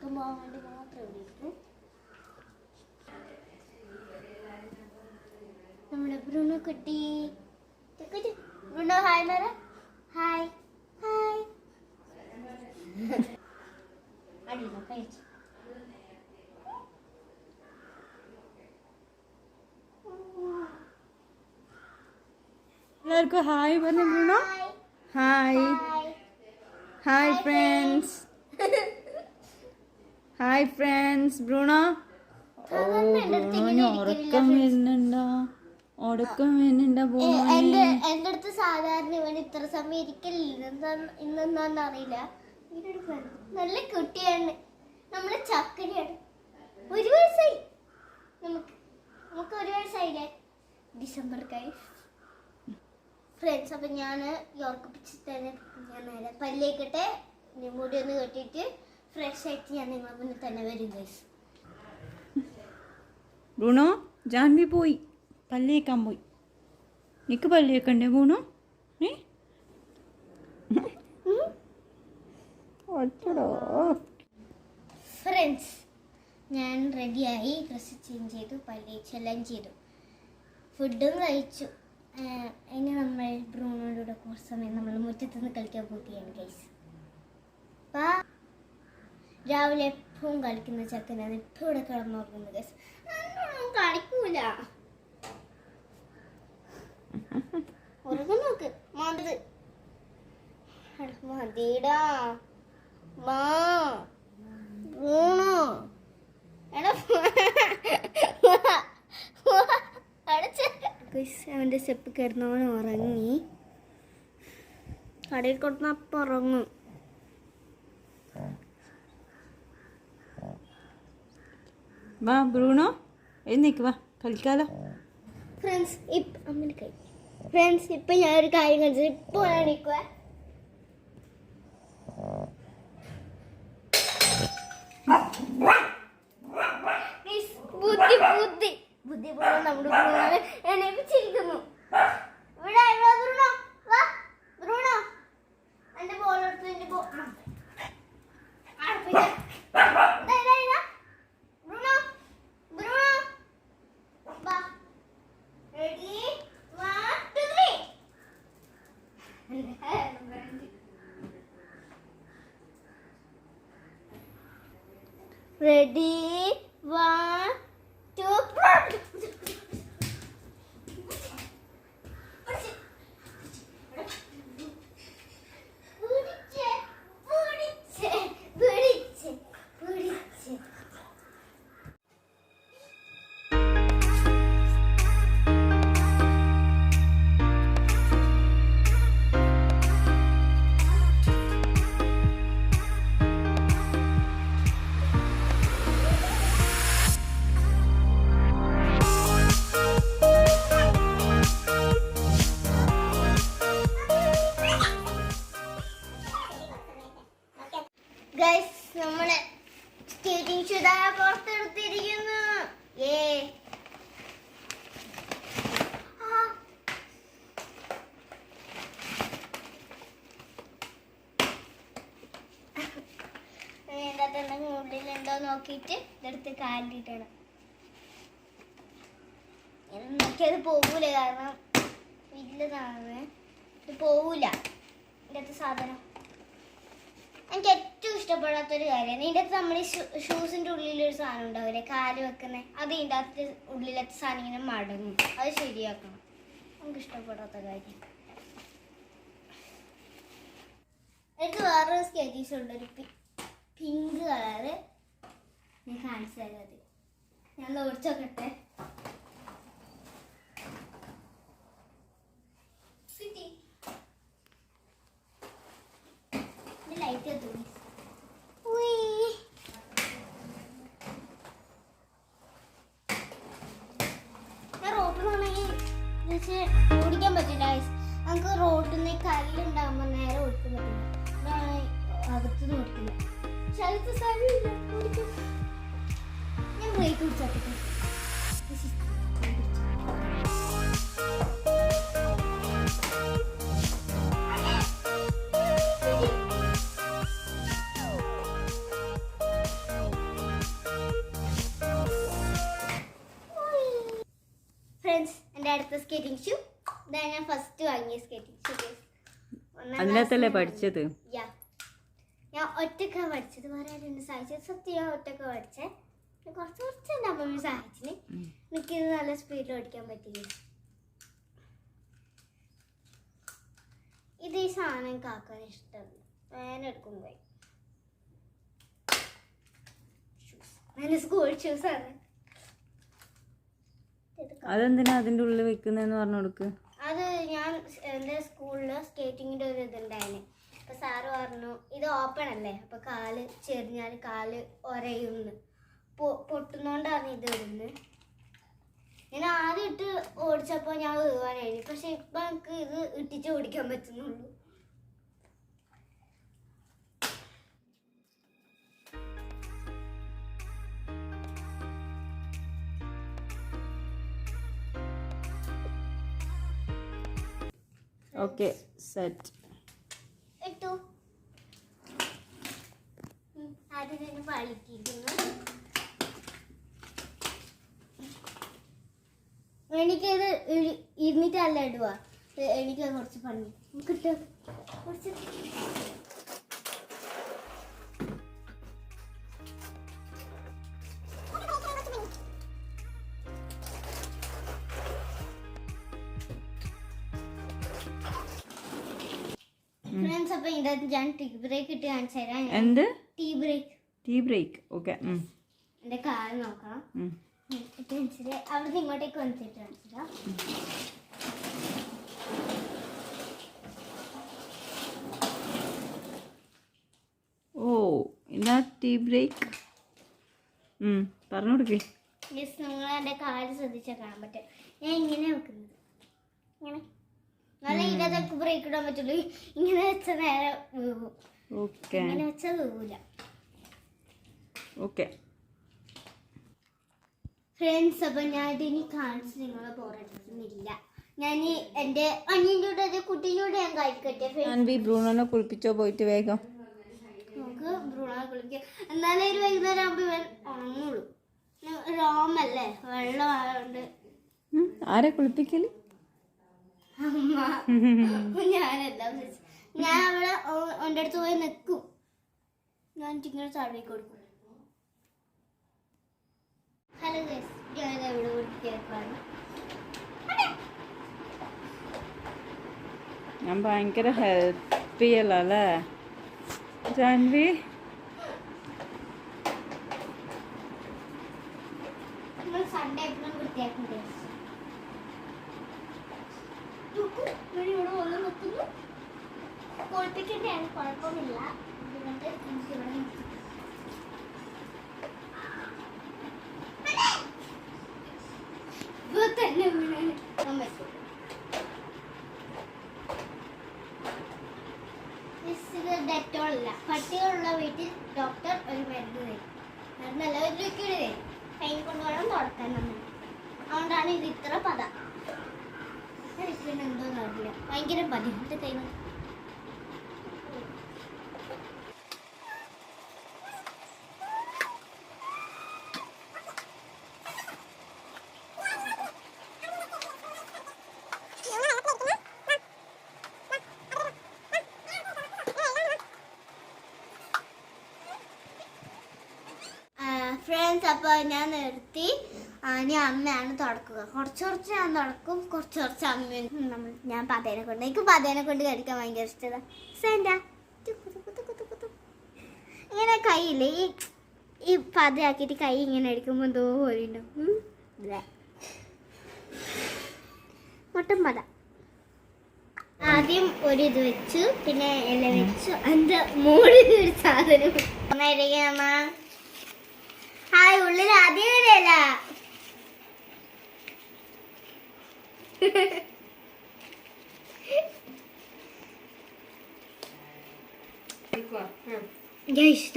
ഉറക്കം പോകാൻ വേണ്ടി മാത്രം ഇവിടെ ഇരിക്കും. നമ്മുടെ ബ്രൂണോ കുട്ടി. ബ്രൂണോ ഹായ് പറ. Hi hi. അടിയിലോ കഴിച്ചു. എല്ലാവർക്കും ഹായ് പറഞ്ഞു Bruno. Hi hi friends. Hi friends. Bruno ഉറക്കം വരുന്നുണ്ടോ? ഉറക്കം വരുന്നുണ്ടോ? എന്റെ അടുത്ത് സാധാരണ ഇവൻ ഇത്ര സമയം ഇരിക്കലില്ല. ഇന്നെന്താന്ന് അറിയില്ല. നല്ല കുട്ടിയാണ്. നമ്മളെ ചക്കരയാണ്. 1 വയസ്സായി. നമുക്ക് 1 വയസ്സായില്ലേ ഡിസംബർ ഫ്രണ്ട്സ്. അപ്പം ഞാൻ യോർക്കിപ്പിച്ചിട്ട് തന്നെ ഞാൻ നേരെ പല്ലേക്കട്ടെ. മുടി ഒന്ന് കെട്ടിയിട്ട് ഫ്രഷ് ആയിട്ട് ഞാൻ നിങ്ങളെ മുന്നിൽ തന്നെ വരും ഗൈസ്. ബ്രൂണോ ജാൻവി പോയി പല്ലേക്കാൻ പോയി. നിനക്ക് പല്ലേക്കണ്ടേ ബ്രൂണോ? ഫ്രണ്ട്സ് ഞാൻ റെഡിയായി. ഡ്രസ്സ് ചേഞ്ച് ചെയ്തു, പല്ലേച്ചെല്ലാം ചെയ്തു, ഫുഡും കഴിച്ചു. ഇനി നമ്മൾ ബ്രൂണോയുടെ കൂടെ കുറച്ച് സമയം നമ്മൾ മുറ്റത്തുനിന്ന് കളിക്കാൻ പോവുകയാണ് ഗൈസ്. രാവിലെ എപ്പോഴും കളിക്കുന്ന ചക്കനാണ് ഇപ്പം ഇവിടെ കിടന്നുറങ്ങുന്നത് ഗൈസ്. കളിക്കൂല, ഉറങ്ങും നോക്ക്. മതിടാ മാ ബ്രൂണോ. എടാ അവൻ്റെ സ്റ്റെപ്പ് കയറുന്നവൻ ഉറങ്ങി. കടയിൽ കൊടുക്കുന്ന അപ്പം ഉറങ്ങും. വാ ബ്രൂണോ എഴുന്നേക്ക് വാ കളിക്കാലോ. ഫ്രണ്ട്സ് ഇപ്പം ഞാനൊരു കാര്യം കളിച്ചത്. ഇപ്പോൾ ഞാൻ എണീക്കുവേ. ബുദ്ധി ബ്രൂണോ നമ്മുടെ ബ്രൂണോനെ എണീപ്പിച്ചിരിക്കുന്നു. ഇവിടെ ബ്രൂണോ വാ. ബ്രൂണോ എൻ്റെ ബോൾ എടുത്തു. എൻ്റെ ബ്രൂണോ ബ്രൂണോ വാ. റെഡി 1 2 3. റെഡി 1 2 ഗൈസ് നമ്മളെ സ്കേറ്റിംഗ് ഷൂ പുറത്തെടുത്തിരിക്കുന്നു. ഉള്ളിലുണ്ടോ നോക്കിയിട്ട് ഇതെടുത്ത് കാലിട്ടിടണം. നോക്കിയത് പോകൂല, കാരണം വലുതാണ്. ഇത് പോവൂല ഇതിൻ്റെ സാധനം. എനിക്ക് ഏറ്റവും ഇഷ്ടപ്പെടാത്തൊരു കാര്യമാണ് ഇതിൻ്റെ അകത്ത് നമ്മൾ ഷൂസിൻ്റെ ഉള്ളിലൊരു സാധനം ഉണ്ടാവില്ലേ കാല് വെക്കുന്നത്. അത് ഇതിൻ്റെ അകത്ത് ഉള്ളിലത്തെ സാധനം ഇങ്ങനെ മടങ്ങും. അത് ശരിയാക്കണം. നമുക്ക് ഇഷ്ടപ്പെടാത്ത കാര്യം. എനിക്ക് വേറൊരു സ്കേറ്റീസ് ഉണ്ട്, ഒരു പിങ്ക് കളറ്. ഞാൻ കാണിച്ചു തരാം. അത് ഞാൻ ഓടിച്ചോക്കട്ടെ. ലൈറ്റ് എത്തും. ഞാൻ റോട്ടിൽ നിന്നാണെങ്കിൽ ഓടിക്കാൻ പറ്റില്ല. നമുക്ക് റോട്ടിൽ നിന്ന് കല്ലുണ്ടാകുമ്പോൾ നേരെ ഓടിക്കാൻ പറ്റില്ല. അകത്തുനിന്ന് ഓടിക്കില്ല. സ്ഥലത്ത് സ്ഥലമില്ല ഓടിക്കാൻ. ഞാൻ ബ്രേക്ക് പിടിച്ചാൽ എൻ്റെ അടുത്ത സ്കേറ്റിംഗ് ഷൂ. ഇതാണ് ഞാൻ ഫസ്റ്റ് വാങ്ങിയ സ്കേറ്റിംഗ് ഷൂ. അതിനകത്തല്ലേ പഠിച്ചത്? ഞാൻ ഒറ്റക്ക പഠിച്ചത്, വേറെ ആരും സഹായിച്ചത്. സത്യം ഞാൻ ഒറ്റക്ക പഠിച്ചേ. കുറച്ച് എൻ്റെ അമ്മ സഹായിച്ചിന്. എനിക്കിത് നല്ല സ്പീഡിൽ ഓടിക്കാൻ പറ്റില്ല. ഇത് ഈ സാധനം കാക്കാൻ ഇഷ്ടമല്ല. വേനെടുക്കും പോയി. എൻ്റെ സ്കൂൾ ഷൂസാണ്. അതെന്തിനാ അതിൻ്റെ ഉള്ളിൽ വെക്കുന്നതെന്ന് പറഞ്ഞു കൊടുക്ക്. അത് ഞാൻ എൻ്റെ സ്കൂളിൽ സ്കേറ്റിങ്ങിൻ്റെ ഒരു ഇതുണ്ടായിരുന്നു. അപ്പോൾ സാറ് പറഞ്ഞു ഇത് ഓപ്പൺ അല്ലേ, അപ്പോൾ കാല് ചെറിഞ്ഞാൽ കാല് ഒരയുന്ന് പൊട്ടുന്നോണ്ടാണ് ഇത് ഇടുന്നത്. ഞാൻ ആദ്യം ഇട്ട് ഓടിച്ചപ്പോൾ ഞാൻ വീവാനായിരുന്നു. പക്ഷെ ഇപ്പം എനിക്ക് ഇത് ഇട്ടിച്ച് ഓടിക്കാൻ പറ്റുന്നുള്ളൂ. ഓക്കെ സെറ്റ് ഇട്ടു. ആദ്യം തന്നെ പളിട്ടിരിക്കുന്നു. എനിക്കത് ഇരുന്നിട്ടല്ല ഇടുക. എനിക്ക് കുറച്ച് പണി കിട്ടും. കുറച്ച് ഫ്രണ്ട്സ്, അപ്പൊ ഇതിനകത്ത് ഞാൻ ടീ ബ്രേക്ക് ഇട്ട് കാണിച്ചു തരാം. എന്ത് tea break? Tea break. Okay. എന്റെ കാല് നോക്കണം. അവിടുന്ന് ഇങ്ങോട്ടേക്ക് വന്നിട്ട് കാണിച്ചില്ല. ഓ ഇതാ ടീ ബ്രേക്ക്. പറഞ്ഞു കൊടുക്കേ. യെസ്, നിങ്ങൾ എൻ്റെ കാല് ശ്രദ്ധിച്ചാൽ കാണാൻ പറ്റും. ഞാൻ ഇങ്ങനെ വെക്കുന്നത്. ഇങ്ങനെ നല്ല ഇതിനകത്ത് ബ്രേക്ക് ഇടാൻ പറ്റുള്ളൂ. ഇങ്ങനെ വെച്ച നേരെ വീഴും. ഓക്കെ. ഇങ്ങനെ വെച്ചാൽ വീഴൂല. ഓക്കെ ഫ്രണ്ട്സ്, അപ്പം ഞാൻ ഇതിനി കാണിച്ച് നിങ്ങളെ ബോറടിക്കുന്നില്ല. ഞാൻ എൻ്റെ അനിയൻ്റെ കൂടെ കുട്ടീൻ്റെ കൂടെ ഞാൻ കഴിക്കട്ടെ. ബ്രൂണോനെ കുളിപ്പിച്ചോ പോയിട്ട് വേഗം. നമുക്ക് ബ്രൂണോനെ കുളിക്കാം. എന്നാലേ ഒരു വൈകുന്നേരം ആകുമ്പോൾ ഇവൻ ഉണങ്ങുള്ളൂ. രോമല്ലേ, വെള്ളം ആയതുകൊണ്ട്. ആരെ കുളിപ്പിക്കല്? അമ്മ. ഞാനെല്ലാം ഞാൻ അവിടെ എൻ്റെ അടുത്ത് പോയി നിൽക്കും. ഞാൻ ഇങ്ങനെ തടവി കൊടുക്കും. ഹലോ ഗൈസ്, ഞാൻ ഇവിടെ വൃത്തിയാക്കാണ്. ഞാൻ ഭയങ്കര ഹെൽപ്പ് ചെയ്യലല്ലേ ജാൻവി? നമ്മൾ സൺഡേ എപ്പോഴും വൃത്തിയാക്കും ഗൈസ്. ഇവിടെ വന്ന് നിൽക്കുന്നു. കുളിപ്പിക്കേണ്ടതാണ്, കുഴപ്പമില്ല. അതുകൊണ്ട് എനിക്ക് ഇവിടെ തന്നെ ഡെറ്റോൾ അല്ല. പട്ടികളുള്ള വീട്ടിൽ ഡോക്ടർ ഒരു മരുന്ന് തരും. മരുന്നല്ല, ഒരു ലിക്വിഡ് തരും. കൈ കൊണ്ടുവേണം തുടക്കാൻ നമ്മൾ. അതുകൊണ്ടാണ് ഇത് ഇത്ര പത. ലിക്വിഡ് എന്തോന്ന് അറിയില്ല, ഭയങ്കര പതി. ഇത് കൈ ഫ്രണ്ട്സ്. അപ്പോൾ ഞാൻ നിർത്തി. ഇനി അമ്മയാണ് തുടക്കുക. കുറച്ച് ഞാൻ തുടക്കും, കുറച്ച് അമ്മ. ഞാൻ പതേനെ കൊണ്ട്, എനിക്ക് പതേനെ കൊണ്ട് കളിക്കാൻ ഭയങ്കര ഇഷ്ടമാണ്. സെൻറ്റാ ഇങ്ങനെ കൈയില്ലേ ഈ പതയാക്കിയിട്ട് കൈ ഇങ്ങനെ അടിക്കുമ്പോൾ എന്തോ പോലെ ഉണ്ടാവും. മൊട്ടം പത. ആദ്യം ഒരിത് വെച്ചു, പിന്നെ ഇല വെച്ചു. എൻ്റെ മോളിൽ ഒരു സാധനം അമ്മ. ഹായ്, ഉള്ളിൽ ആദ്യം വരെയല്ല.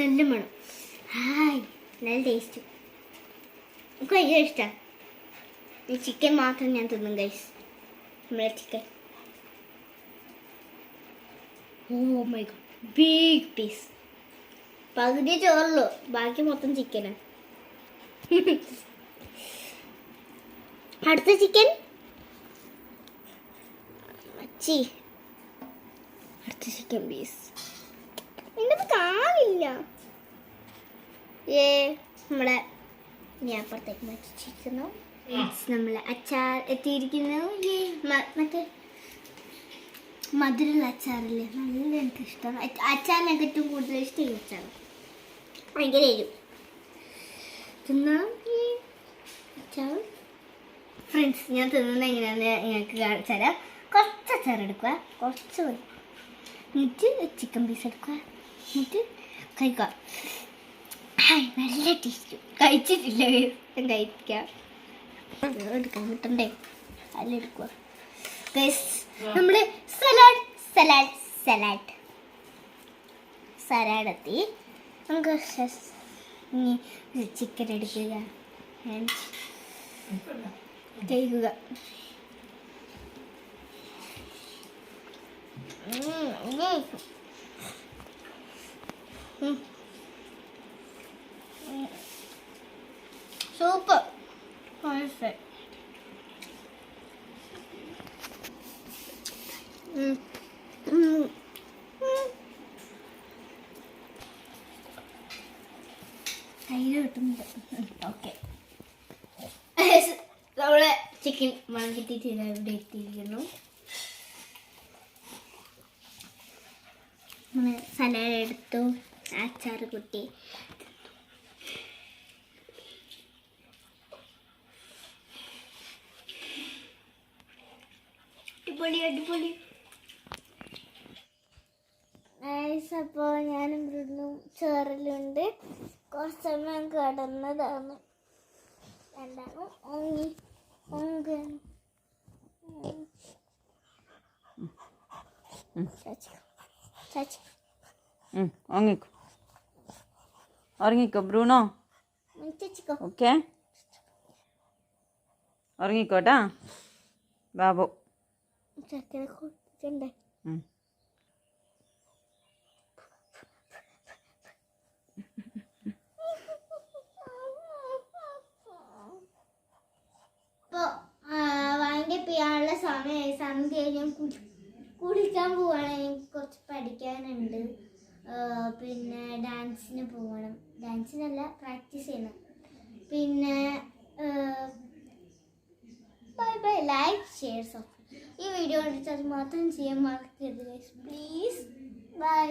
നല്ല മണം. ഹായ്, നല്ല ടേസ്റ്റ്. എനിക്ക് ഭയങ്കര ഇഷ്ടമാണ്. ഈ ചിക്കൻ മാത്രം ഞാൻ തിന്നും ഗൈസ്. നമ്മളെ chicken. Oh my god, big piece. പകുതി ചോറുള്ളൂ, ബാക്കി മൊത്തം ചിക്കനാണ്. അടുത്ത ചിക്കൻ അടുത്ത ചിക്കൻ പീസ് ഇതിനകത്ത് കാണില്ല. നമ്മളെ ഇനി അപ്പുറത്തേക്ക് വെച്ചിരിക്കുന്നു. നമ്മളെ അച്ചാർ എത്തിയിരിക്കുന്നു. മറ്റേ മധുരമുള്ള അച്ചാറില്ലേ, നല്ല എനിക്കിഷ്ടം. അച്ചാറിനൊക്കെ ഏറ്റവും കൂടുതൽ ഇഷ്ടം ഈ അച്ചാർ. ഭയങ്കര എരിവ് തിന്നാം ഈ അച്ചാർ. ഫ്രണ്ട്സ്, ഞാൻ തിന്നുന്നത് എങ്ങനെയാണെന്ന് ഞങ്ങൾക്ക് കാണിച്ചു തരാം. കുറച്ച് അച്ചാർ എടുക്കുക, കുറച്ച് മതി. എന്നിട്ട് ചിക്കൻ പീസ് എടുക്കുക, എന്നിട്ട് കഴിക്കുക. നല്ല ടേസ്റ്റ്. കഴിച്ചിട്ടില്ല, ഞാൻ കഴിക്കാം. എടുക്കാൻ കിട്ടണ്ടേ, അതിലെടുക്കുക. നമ്മള് സലാഡ് എത്തി. നമുക്ക് ഇനി ചിക്കൻ എടുക്കുക, കഴിക്കുക. സൂപ്പർ. കയ്യിൽ കിട്ടുന്നുണ്ട്. ഓക്കെ, നമ്മളെ ചിക്കൻ വാങ്ങിയിട്ട് ഇവിടെ എത്തിയിരിക്കുന്നു. സലാഡ് എടുത്തു, അച്ചാർ കുട്ടി. അടിപൊളി. അപ്പോൾ ഞാനും ബ്രൂണും ചോറിലുണ്ട്. കുറച്ച് സമയം കിടന്നതാണ്. രണ്ടാമത് ഉറങ്ങിക്കോ ബ്രൂണോ. ഓക്കെ, ഉറങ്ങിക്കോട്ടാ ബാബു. ചക്കര കൊടുത്തിട്ടുണ്ടേ. വൈൻഡപ്പ് ചെയ്യാനുള്ള സമയമായി. സന്ധ്യ ഞാൻ കുളിക്കാൻ പോവാണ്. എനിക്ക് കുറച്ച് പഠിക്കാനുണ്ട്. പിന്നെ ഡാൻസിന് പോകണം. ഡാൻസിനല്ല, പ്രാക്ടീസ് ചെയ്യണം. പിന്നെ ബൈ. Like, share, subscribe. ഈ വീഡിയോ കണ്ടിട്ട് അത് മാത്രം ചെയ്യാൻ മറക്കരുത് പ്ലീസ്. ബൈ.